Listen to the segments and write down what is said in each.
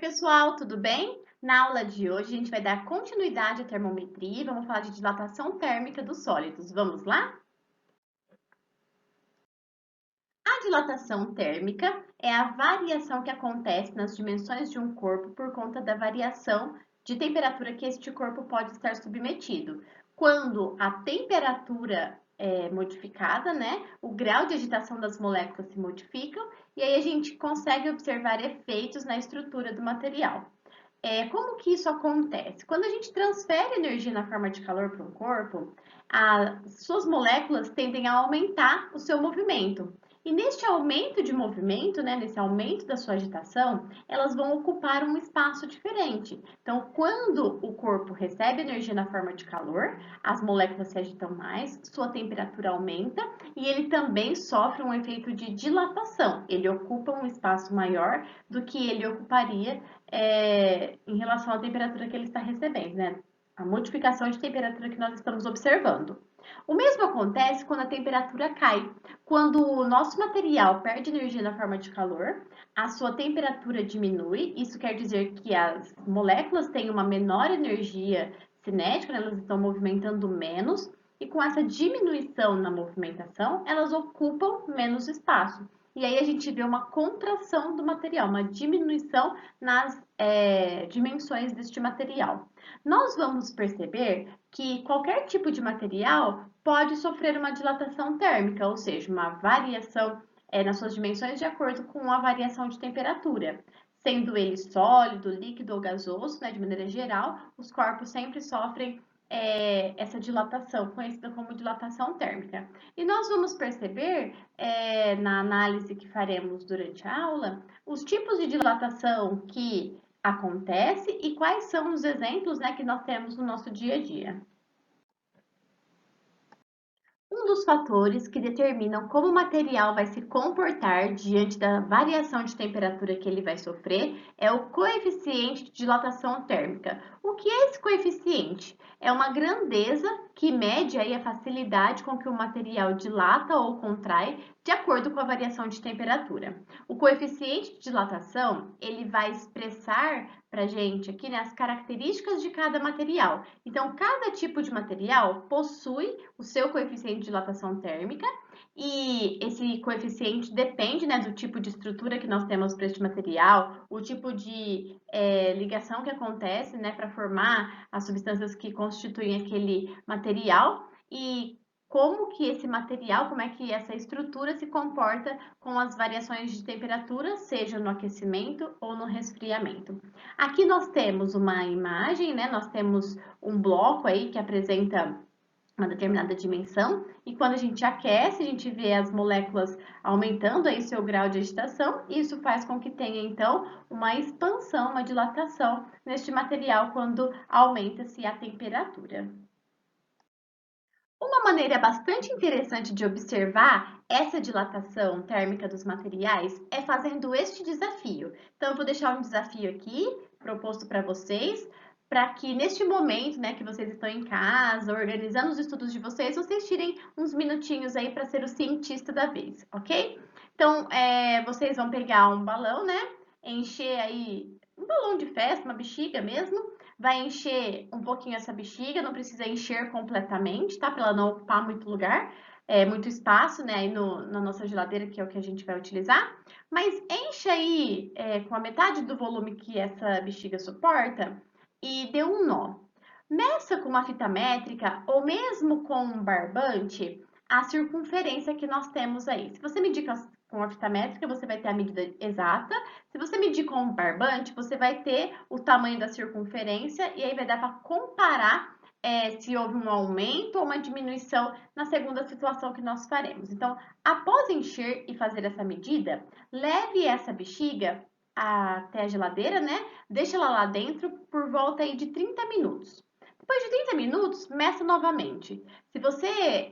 Pessoal, tudo bem? Na aula de hoje, a gente vai dar continuidade à termometria e vamos falar de dilatação térmica dos sólidos. Vamos lá? A dilatação térmica é a variação que acontece nas dimensões de um corpo por conta da variação de temperatura que este corpo pode estar submetido. Quando a temperatura é modificada, né, o grau de agitação das moléculas se modificam e aí a gente consegue observar efeitos na estrutura do material. Como que isso acontece? Quando a gente transfere energia na forma de calor para um corpo, as suas moléculas tendem a aumentar o seu movimento. E neste aumento de movimento, né, nesse aumento da sua agitação, elas vão ocupar um espaço diferente. Então, quando o corpo recebe energia na forma de calor, as moléculas se agitam mais, sua temperatura aumenta e ele também sofre um efeito de dilatação. Ele ocupa um espaço maior do que ele ocuparia em relação à temperatura que ele está recebendo, né? A modificação de temperatura que nós estamos observando. O mesmo acontece quando a temperatura cai. Quando o nosso material perde energia na forma de calor, a sua temperatura diminui. Isso quer dizer que as moléculas têm uma menor energia cinética, né? Elas estão movimentando menos. E com essa diminuição na movimentação, elas ocupam menos espaço. E aí a gente vê uma contração do material, uma diminuição nas dimensões deste material. Nós vamos perceber que qualquer tipo de material pode sofrer uma dilatação térmica, ou seja, uma variação nas suas dimensões de acordo com a variação de temperatura. Sendo ele sólido, líquido ou gasoso, né, de maneira geral, os corpos sempre sofrem essa dilatação, conhecida como dilatação térmica. E nós vamos perceber, na análise que faremos durante a aula, os tipos de dilatação que acontece e quais são os exemplos, né, que nós temos no nosso dia a dia. Um dos fatores que determinam como o material vai se comportar diante da variação de temperatura que ele vai sofrer é o coeficiente de dilatação térmica. O que é esse coeficiente? É uma grandeza que mede aí a facilidade com que o material dilata ou contrai de acordo com a variação de temperatura. O coeficiente de dilatação, ele vai expressar para a gente aqui, né, as características de cada material. Então, cada tipo de material possui o seu coeficiente de dilatação térmica e esse coeficiente depende, né, do tipo de estrutura que nós temos para este material, o tipo de ligação que acontece, né, para formar as substâncias que constituem aquele material e como que esse material, como é que essa estrutura se comporta com as variações de temperatura, seja no aquecimento ou no resfriamento. Aqui nós temos uma imagem, né? Nós temos um bloco aí que apresenta uma determinada dimensão e quando a gente aquece, a gente vê as moléculas aumentando aí seu grau de agitação e isso faz com que tenha então uma expansão, uma dilatação neste material quando aumenta-se a temperatura. Uma maneira bastante interessante de observar essa dilatação térmica dos materiais é fazendo este desafio. Então, eu vou deixar um desafio aqui proposto para vocês, para que neste momento, né, que vocês estão em casa, organizando os estudos de vocês, vocês tirem uns minutinhos aí para ser o cientista da vez, ok? Então, vocês vão pegar um balão, né, encher aí um balão de festa, uma bexiga mesmo, vai encher um pouquinho essa bexiga, não precisa encher completamente, tá? Para ela não ocupar muito lugar, muito espaço, né? Aí na nossa geladeira, que é o que a gente vai utilizar. Mas enche aí com a metade do volume que essa bexiga suporta e dê um nó. Meça com uma fita métrica ou mesmo com um barbante a circunferência que nós temos aí. Se você medir com a fita métrica, você vai ter a medida exata. Se você medir com um barbante, você vai ter o tamanho da circunferência e aí vai dar para comparar se houve um aumento ou uma diminuição na segunda situação que nós faremos. Então, após encher e fazer essa medida, leve essa bexiga até a geladeira, né? Deixa ela lá dentro por volta aí de 30 minutos. Depois de 30 minutos, meça novamente. Se você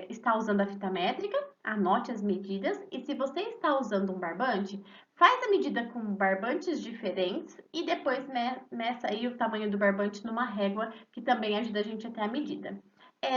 está usando a fita métrica, anote as medidas. E se você está usando um barbante, faz a medida com barbantes diferentes e depois meça aí o tamanho do barbante numa régua, que também ajuda a gente a ter a medida.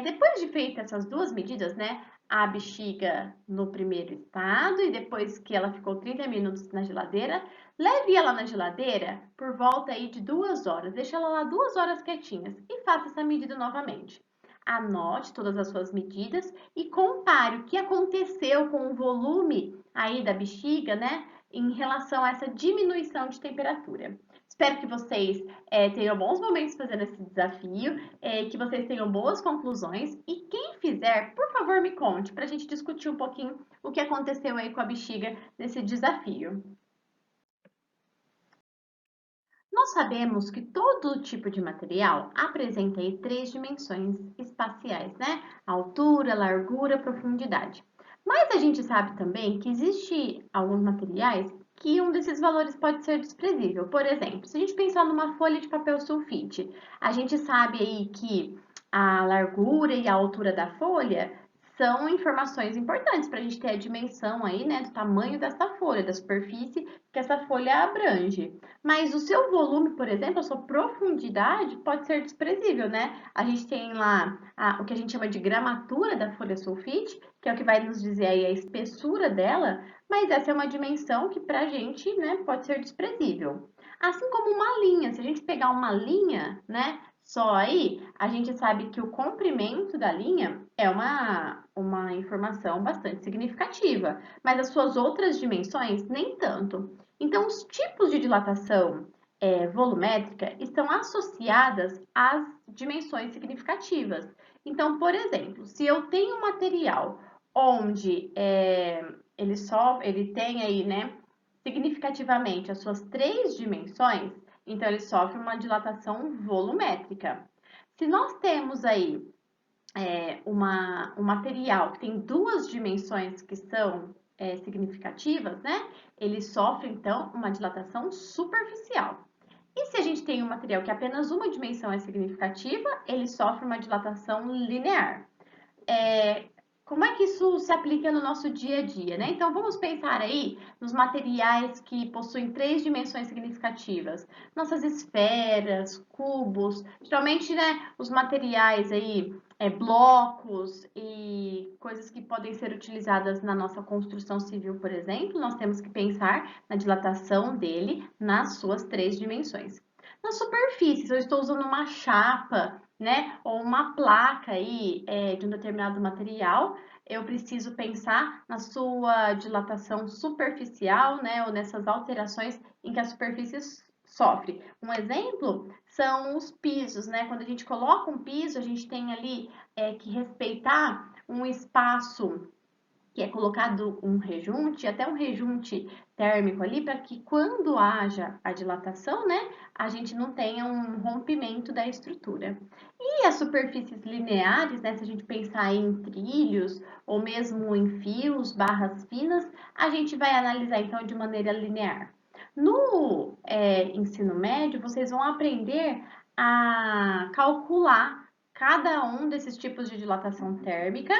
Depois de feitas essas duas medidas, né, a bexiga no primeiro estado e depois que ela ficou 30 minutos na geladeira, leve ela na geladeira por volta aí de 2 horas. Deixa ela lá 2 horas quietinhas e faça essa medida novamente. Anote todas as suas medidas e compare o que aconteceu com o volume aí da bexiga, né, em relação a essa diminuição de temperatura. Espero que vocês tenham bons momentos fazendo esse desafio, que vocês tenham boas conclusões e quem fizer, por favor, me conte para a gente discutir um pouquinho o que aconteceu aí com a bexiga nesse desafio. Nós sabemos que todo tipo de material apresenta aí 3 dimensões espaciais, né? Altura, largura, profundidade. Mas a gente sabe também que existe alguns materiais que um desses valores pode ser desprezível. Por exemplo, se a gente pensar numa folha de papel sulfite, a gente sabe aí que a largura e a altura da folha são informações importantes para a gente ter a dimensão aí, né, do tamanho dessa folha, da superfície que essa folha abrange. Mas o seu volume, por exemplo, a sua profundidade pode ser desprezível, né? A gente tem lá o que a gente chama de gramatura da folha sulfite, que é o que vai nos dizer aí a espessura dela, mas essa é uma dimensão que pra gente, né, pode ser desprezível. Assim como uma linha, se a gente pegar uma linha, né, só aí, a gente sabe que o comprimento da linha é uma informação bastante significativa, mas as suas outras dimensões nem tanto. Então, os tipos de dilatação volumétrica estão associadas às dimensões significativas. Então, por exemplo, se eu tenho um material onde ele tem aí, né, significativamente as suas 3 dimensões, então ele sofre uma dilatação volumétrica. Se nós temos aí um material que tem 2 dimensões que são significativas, né? Ele sofre, então, uma dilatação superficial. E se a gente tem um material que apenas uma dimensão é significativa, ele sofre uma dilatação linear. Como é que isso se aplica no nosso dia a dia, né? Então, vamos pensar aí nos materiais que possuem 3 dimensões significativas. Nossas esferas, cubos, geralmente, né, os materiais aí, blocos e coisas que podem ser utilizadas na nossa construção civil, por exemplo, nós temos que pensar na dilatação dele nas suas 3 dimensões. Na superfície, se eu estou usando uma chapa, né, ou uma placa aí de um determinado material, eu preciso pensar na sua dilatação superficial, né, ou nessas alterações em que a superfície sofre. Um exemplo são os pisos, né? Quando a gente coloca um piso, a gente tem ali que respeitar um espaço que é colocado um rejunte, até um rejunte térmico ali, para que quando haja a dilatação, né, a gente não tenha um rompimento da estrutura. E as superfícies lineares, né, se a gente pensar em trilhos ou mesmo em fios, barras finas, a gente vai analisar então de maneira linear. No ensino médio, vocês vão aprender a calcular cada um desses tipos de dilatação térmica.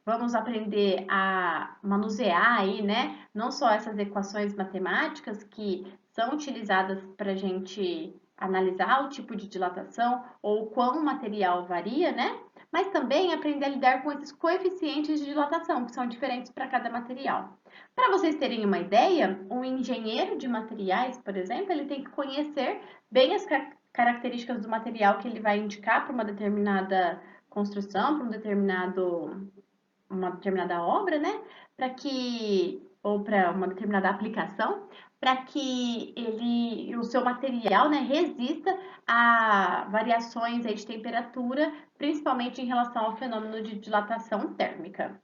Vamos aprender a manusear aí, né? Não só essas equações matemáticas que são utilizadas para a gente analisar o tipo de dilatação ou quão o material varia, né? Mas também aprender a lidar com esses coeficientes de dilatação, que são diferentes para cada material. Para vocês terem uma ideia, um engenheiro de materiais, por exemplo, ele tem que conhecer bem as características do material que ele vai indicar para uma determinada construção, para uma determinada obra, né? Para que ou para uma determinada aplicação, para que o seu material, né, resista a variações aí de temperatura, principalmente em relação ao fenômeno de dilatação térmica.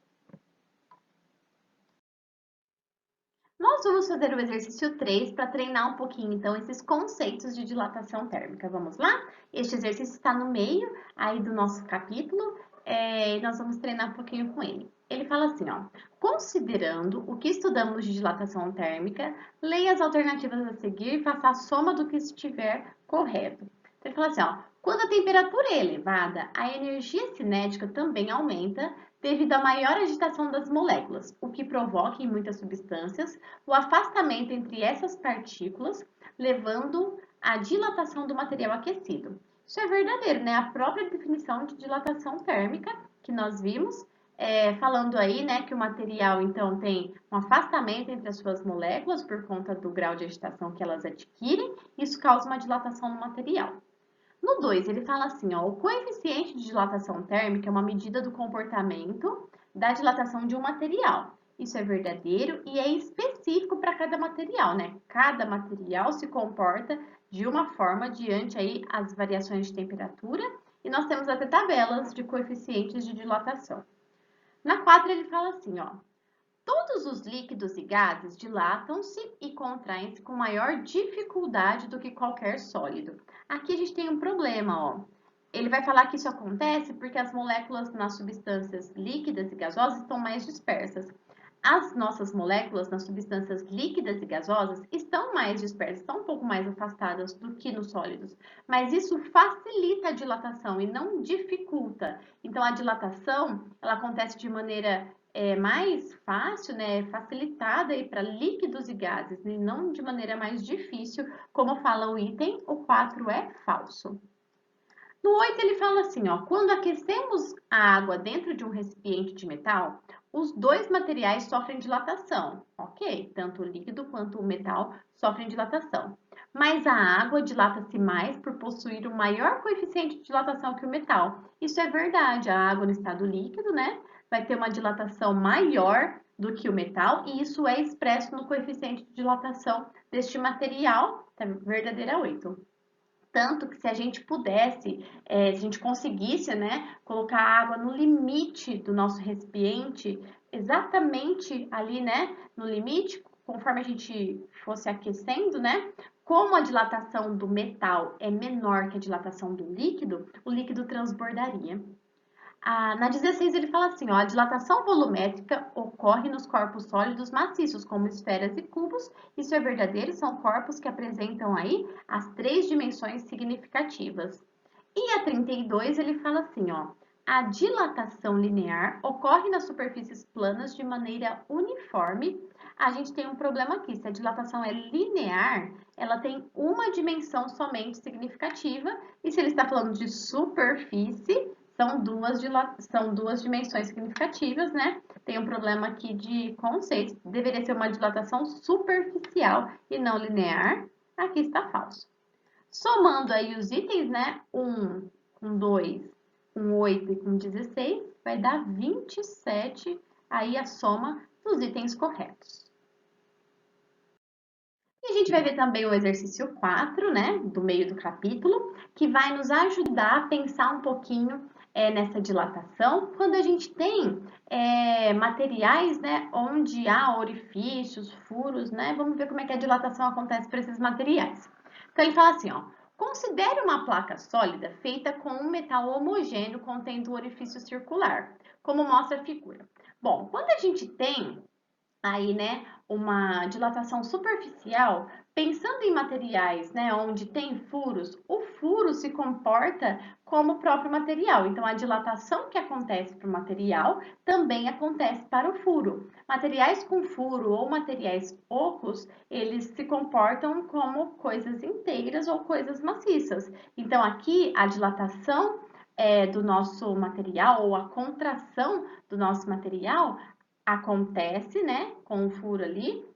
Nós vamos fazer o exercício 3 para treinar um pouquinho, então, esses conceitos de dilatação térmica. Vamos lá? Este exercício está no meio aí do nosso capítulo e nós vamos treinar um pouquinho com ele. Ele fala assim, ó, considerando o que estudamos de dilatação térmica, leia as alternativas a seguir e faça a soma do que estiver correto. Então, ele fala assim, ó, quando a temperatura é elevada, a energia cinética também aumenta devido à maior agitação das moléculas, o que provoca em muitas substâncias o afastamento entre essas partículas, levando à dilatação do material aquecido. Isso é verdadeiro, né? A própria definição de dilatação térmica que nós vimos falando aí, né, que o material, então, tem um afastamento entre as suas moléculas por conta do grau de agitação que elas adquirem, isso causa uma dilatação no material. No 2, ele fala assim, ó, o coeficiente de dilatação térmica é uma medida do comportamento da dilatação de um material. Isso é verdadeiro e é específico para cada material, né? Cada material se comporta de uma forma diante aí as variações de temperatura e nós temos até tabelas de coeficientes de dilatação. Na 4, ele fala assim, ó, todos os líquidos e gases dilatam-se e contraem-se com maior dificuldade do que qualquer sólido. Aqui a gente tem um problema, ó. Ele vai falar que isso acontece porque as moléculas nas substâncias líquidas e gasosas estão mais dispersas. As nossas moléculas nas substâncias líquidas e gasosas estão mais dispersas, estão um pouco mais afastadas do que nos sólidos, mas isso facilita a dilatação e não dificulta. Então, a dilatação, ela acontece de maneira mais fácil, né, facilitada para líquidos e gases, e não de maneira mais difícil, como fala o item, o 4 é falso. No 8 ele fala assim, ó, quando aquecemos a água dentro de um recipiente de metal, os dois materiais sofrem dilatação, ok? Tanto o líquido quanto o metal sofrem dilatação. Mas a água dilata-se mais por possuir um maior coeficiente de dilatação que o metal. Isso é verdade, a água no estado líquido, né, vai ter uma dilatação maior do que o metal, e isso é expresso no coeficiente de dilatação deste material, tá? Verdadeira 8. Tanto que se a gente pudesse, se a gente conseguisse, né, colocar a água no limite do nosso recipiente, exatamente ali, né, no limite, conforme a gente fosse aquecendo, né, como a dilatação do metal é menor que a dilatação do líquido, o líquido transbordaria. Na 16 ele fala assim, ó, a dilatação volumétrica ocorre nos corpos sólidos maciços, como esferas e cubos. Isso é verdadeiro, são corpos que apresentam aí as três dimensões significativas. E a 32 ele fala assim, ó, a dilatação linear ocorre nas superfícies planas de maneira uniforme. A gente tem um problema aqui, se a dilatação é linear, ela tem uma dimensão somente significativa, e se ele está falando de superfície, são duas dimensões significativas, né? Tem um problema aqui de conceito. Deveria ser uma dilatação superficial e não linear. Aqui está falso. Somando aí os itens, né? 1 com 2, com 8 e com 16, vai dar 27 aí a soma dos itens corretos. E a gente vai ver também o exercício 4, né, do meio do capítulo, que vai nos ajudar a pensar um pouquinho nessa dilatação, quando a gente tem materiais, né, onde há orifícios, furos, né, vamos ver como é que a dilatação acontece para esses materiais. Então, ele fala assim, ó, considere uma placa sólida feita com um metal homogêneo contendo um orifício circular, como mostra a figura. Bom, quando a gente tem aí, né, uma dilatação superficial, pensando em materiais, né, onde tem furos, o furo se comporta como o próprio material. Então, a dilatação que acontece para o material também acontece para o furo. Materiais com furo ou materiais ocos, eles se comportam como coisas inteiras ou coisas maciças. Então, aqui, a dilatação do nosso material ou a contração do nosso material acontece, né, com o furo ali,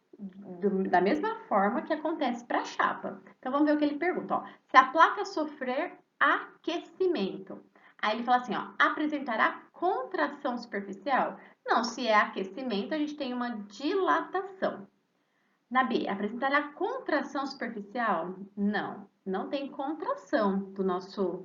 da mesma forma que acontece para a chapa. Então, vamos ver o que ele pergunta, ó. Se a placa sofrer aquecimento, aí ele fala assim, ó, apresentará contração superficial? Não, se é aquecimento, a gente tem uma dilatação. Na B, apresentará contração superficial? Não, não tem contração do nosso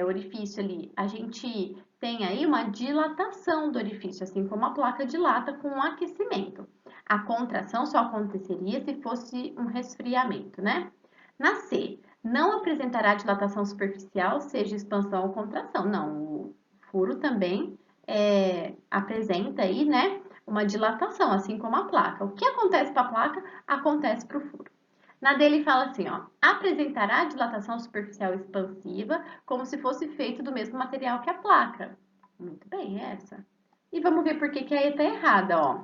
orifício ali. A gente tem aí uma dilatação do orifício, assim como a placa dilata com o aquecimento. A contração só aconteceria se fosse um resfriamento, né? Na C, não apresentará dilatação superficial, seja expansão ou contração. Não, o furo também apresenta aí, né, uma dilatação, assim como a placa. O que acontece para a placa, acontece para o furo. Na dele fala assim, ó, apresentará dilatação superficial expansiva como se fosse feito do mesmo material que a placa. Muito bem, essa. E vamos ver por que a E está errada, ó.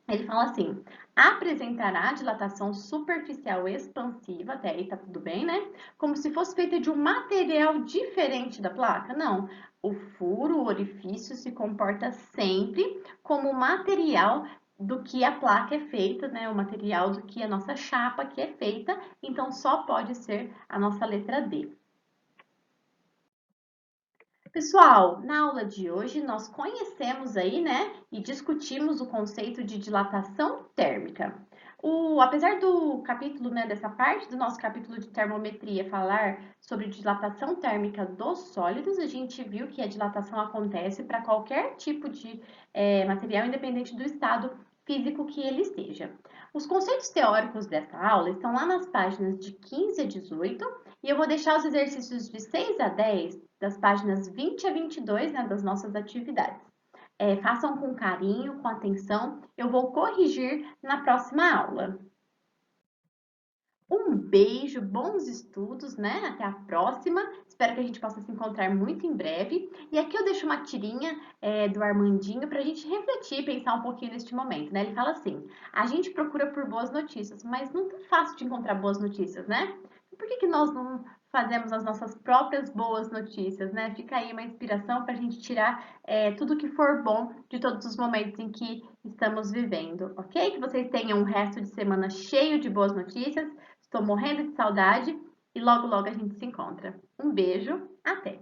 Ele fala assim, Apresentará dilatação superficial expansiva, até aí tá tudo bem, né? Como se fosse feita de um material diferente da placa? Não. O furo, o orifício se comporta sempre como material do que a placa é feita, né? O material do que a nossa chapa que é feita, então só pode ser a nossa letra D. Pessoal, na aula de hoje nós conhecemos aí, né, e discutimos o conceito de dilatação térmica. Apesar do capítulo, né, dessa parte do nosso capítulo de termometria falar sobre dilatação térmica dos sólidos, a gente viu que a dilatação acontece para qualquer tipo de material, independente do estado físico que ele esteja. Os conceitos teóricos dessa aula estão lá nas páginas de 15 a 18 e eu vou deixar os exercícios de 6 a 10 das páginas 20 a 22, né, das nossas atividades. Façam com carinho, com atenção, eu vou corrigir na próxima aula. Um beijo, bons estudos, né? Até a próxima. Espero que a gente possa se encontrar muito em breve. E aqui eu deixo uma tirinha do Armandinho para a gente refletir, pensar um pouquinho neste momento, né? Ele fala assim: a gente procura por boas notícias, mas não é fácil de encontrar boas notícias, né? Por que nós não fazemos as nossas próprias boas notícias, né? Fica aí uma inspiração para a gente tirar tudo que for bom de todos os momentos em que estamos vivendo, ok? Que vocês tenham um resto de semana cheio de boas notícias. Estou morrendo de saudade e logo, logo a gente se encontra. Um beijo, até!